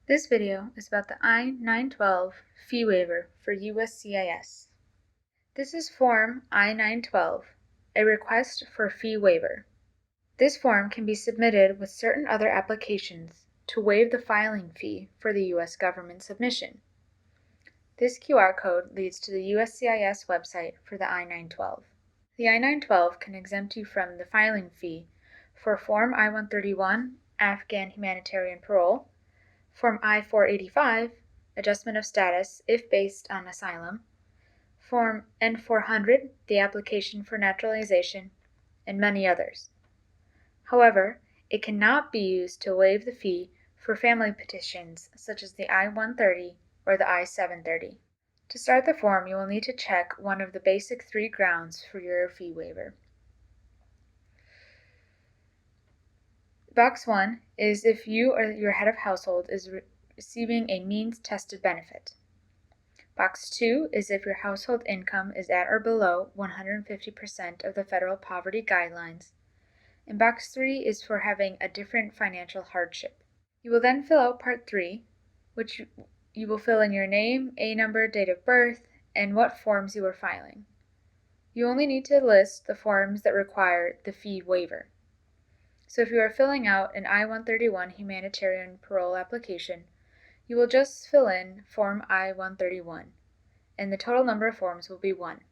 This video is about the I-912 fee waiver for USCIS. This is Form I-912, a request for fee waiver. This form can be submitted with certain other applications to waive the filing fee for the U.S. government submission. This QR code leads to the USCIS website for the I-912. The I-912 can exempt you from the filing fee for Form I-131, Afghan Humanitarian Parole, Form I-485, Adjustment of Status if based on asylum, Form N-400, the application for naturalization, and many others. However, it cannot be used to waive the fee for family petitions such as the I-130 or the I-730. To start the form, you will need to check one of the basic 3 grounds for your fee waiver. Box 1 is if you or your head of household is receiving a means-tested benefit. Box 2 is if your household income is at or below 150% of the federal poverty guidelines. And Box 3 is for having a different financial hardship. You will then fill out Part 3, which you will fill in your name, A number, date of birth, and what forms you are filing. You only need to list the forms that require the fee waiver. So if you are filling out an I-131 Humanitarian Parole application, you will just fill in Form I-131, and the total number of forms will be 1.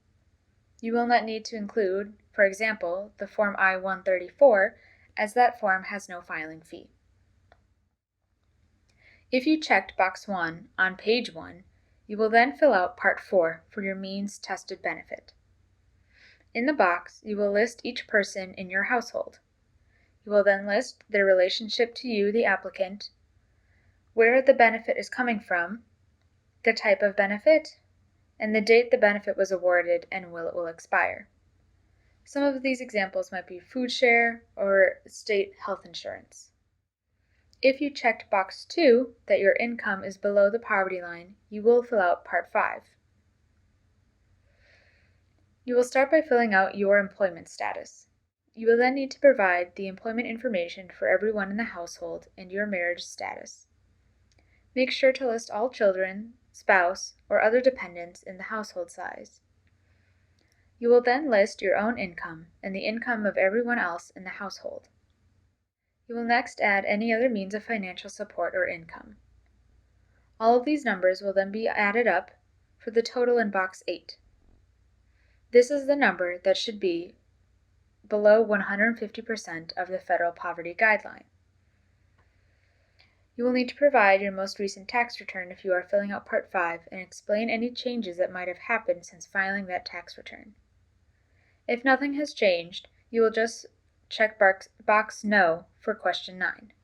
You will not need to include, for example, the Form I-134, as that form has no filing fee. If you checked Box 1 on page 1, you will then fill out Part 4 for your means-tested benefit. In the box, you will list each person in your household. You will then list their relationship to you, the applicant, where the benefit is coming from, the type of benefit, and the date the benefit was awarded and when it will expire. Some of these examples might be food share or state health insurance. If you checked Box 2 that your income is below the poverty line, you will fill out Part 5. You will start by filling out your employment status. You will then need to provide the employment information for everyone in the household and your marriage status. Make sure to list all children, spouse, or other dependents in the household size. You will then list your own income and the income of everyone else in the household. You will next add any other means of financial support or income. All of these numbers will then be added up for the total in Box 8. This is the number that should be below 150% of the federal poverty guideline. You will need to provide your most recent tax return if you are filling out Part 5 and explain any changes that might have happened since filing that tax return. If nothing has changed, you will just check box No for question 9.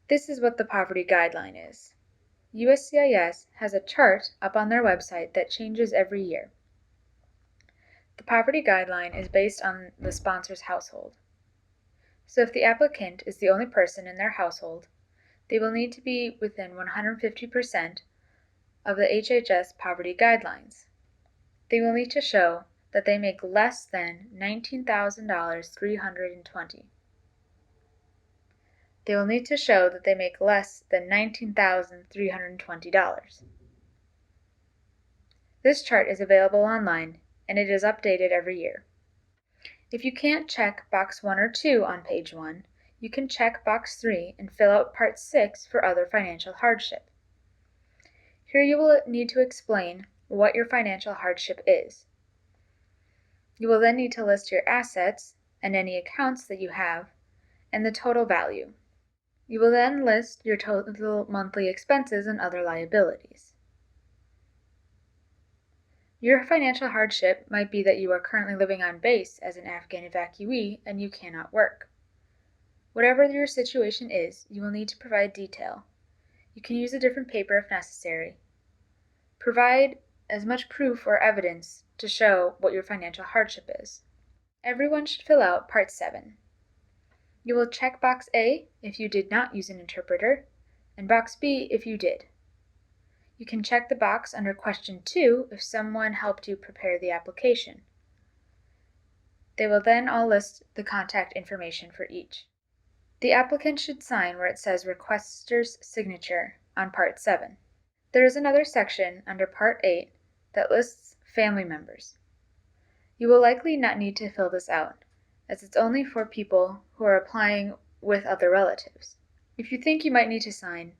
This is what the poverty guideline is. USCIS has a chart up on their website that changes every year. The poverty guideline is based on the sponsor's household. So if the applicant is the only person in their household, they will need to be within 150% of the HHS poverty guidelines. They will need to show that they make less than $19,320. They will need to show that they make less than $19,320. This chart is available online and it is updated every year. If you can't check Box 1 or 2 on page 1, you can check Box 3 and fill out Part 6 for other financial hardship. Here you will need to explain what your financial hardship is. You will then need to list your assets and any accounts that you have and the total value. You will then list your total monthly expenses and other liabilities. Your financial hardship might be that you are currently living on base as an Afghan evacuee and you cannot work. Whatever your situation is, you will need to provide detail. You can use a different paper if necessary. Provide as much proof or evidence to show what your financial hardship is. Everyone should fill out Part 7. You will check Box A if you did not use an interpreter, and Box B if you did. You can check the box under Question 2 if someone helped you prepare the application. They will then all list the contact information for each. The applicant should sign where it says Requester's Signature on Part 7. There is another section under Part 8 that lists family members. You will likely not need to fill this out, as it's only for people who are applying with other relatives. If you think you might need to sign,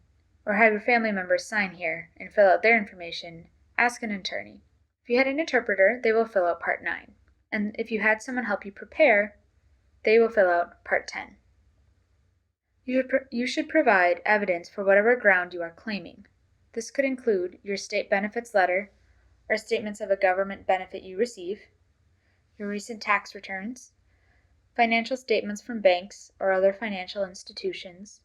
or have your family members sign here and fill out their information, ask an attorney. If you had an interpreter, they will fill out Part 9. And if you had someone help you prepare, they will fill out Part 10. You should provide evidence for whatever ground you are claiming. This could include your state benefits letter or statements of a government benefit you receive, your recent tax returns, financial statements from banks or other financial institutions,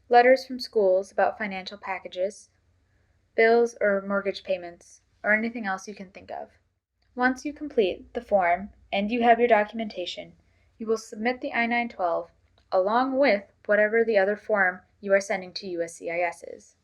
letters from schools about financial packages, bills or mortgage payments, or anything else you can think of. Once you complete the form and you have your documentation, you will submit the I-912 along with whatever the other form you are sending to USCIS is.